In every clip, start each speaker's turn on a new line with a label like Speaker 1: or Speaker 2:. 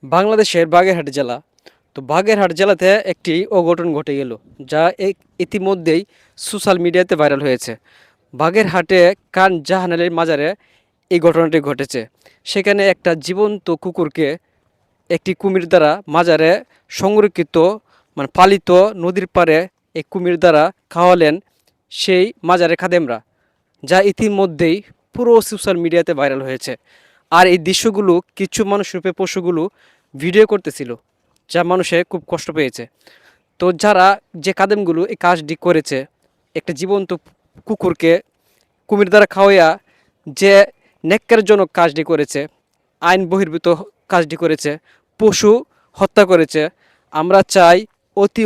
Speaker 1: বাংলাদেশের বাগেরহাট জেলা। তো বাগেরহাট জেলাতে একটি অঘটন ঘটে গেল, যা ইতিমধ্যেই সোশ্যাল মিডিয়াতে ভাইরাল হয়েছে। বাগেরহাটে কান জাহান আলীর মাজারে এই ঘটনাটি ঘটেছে। সেখানে একটা জীবন্ত কুকুরকে একটি কুমির দ্বারা মাজারে সংরক্ষিত পালিত নদীর পাড়ে এই কুমির দ্বারা খাওয়ালেন সেই মাজারে খাদেমরা, যা ইতিমধ্যেই পুরো সোশ্যাল মিডিয়াতে ভাইরাল হয়েছে। আর এই দৃশ্যগুলো কিছু মানুষরূপে পশুগুলো ভিডিও করতেছিল, যা মানুষে খুব কষ্ট পেয়েছে। তো যারা যে কাদেমগুলো এই কাজটি করেছে, একটা জীবন্ত কুকুরকে কুমির দ্বারা খাওয়াইয়া যে ন্যাক্কারজনক কাজটি করেছে, আইন বহির্ভূত কাজটি করেছে, পশু হত্যা করেছে, আমরা চাই অতি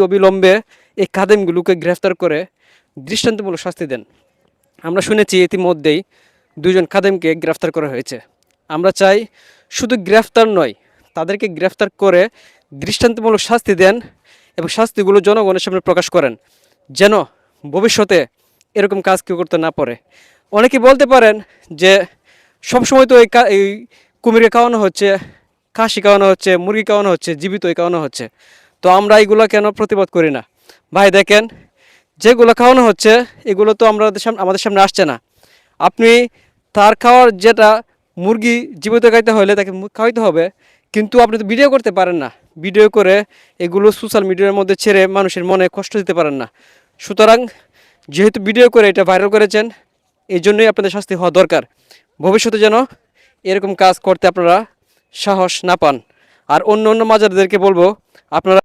Speaker 1: অবিলম্বে এই কাদেমগুলোকে গ্রেফতার করে দৃষ্টান্তমূলক শাস্তি দেন। আমরা শুনেছি ইতিমধ্যেই দুজন খাদেমকে গ্রেফতার করা হয়েছে। আমরা চাই শুধু গ্রেফতার নয়, তাদেরকে গ্রেফতার করে দৃষ্টান্তমূলক শাস্তি দেন এবং শাস্তিগুলো জনগণের সামনে প্রকাশ করেন, যেন ভবিষ্যতে এরকম কাজ কেউ করতে না পারে। অনেকে বলতে পারেন যে সবসময় তো এই কুমিরকে খাওয়ানো হচ্ছে, খাসি খাওয়ানো হচ্ছে, মুরগি খাওয়ানো হচ্ছে, জীবিতই খাওয়ানো হচ্ছে, তো আমরা এইগুলো কেন প্রতিবাদ করি না? ভাই দেখেন, যেগুলো খাওয়ানো হচ্ছে এগুলো তো আমাদের সামনে আসছে না। আপনি তার খাওয়ার যেটা মুরগি জীবিত খাইতে হলে তাকে খাওয়াইতে হবে, কিন্তু আপনি তো ভিডিও করতে পারেন না। ভিডিও করে এগুলো সোশ্যাল মিডিয়ার মধ্যে ছেড়ে মানুষের মনে কষ্ট দিতে পারেন না। সুতরাং যেহেতু ভিডিও করে এটা ভাইরাল করেছেন, এই জন্যই আপনাদের শাস্তি হওয়া দরকার। ভবিষ্যতে যেন এরকম কাজ করতে আপনারা সাহস না পান। আর অন্য অন্য মাজারদেরকে বলবো, আপনারা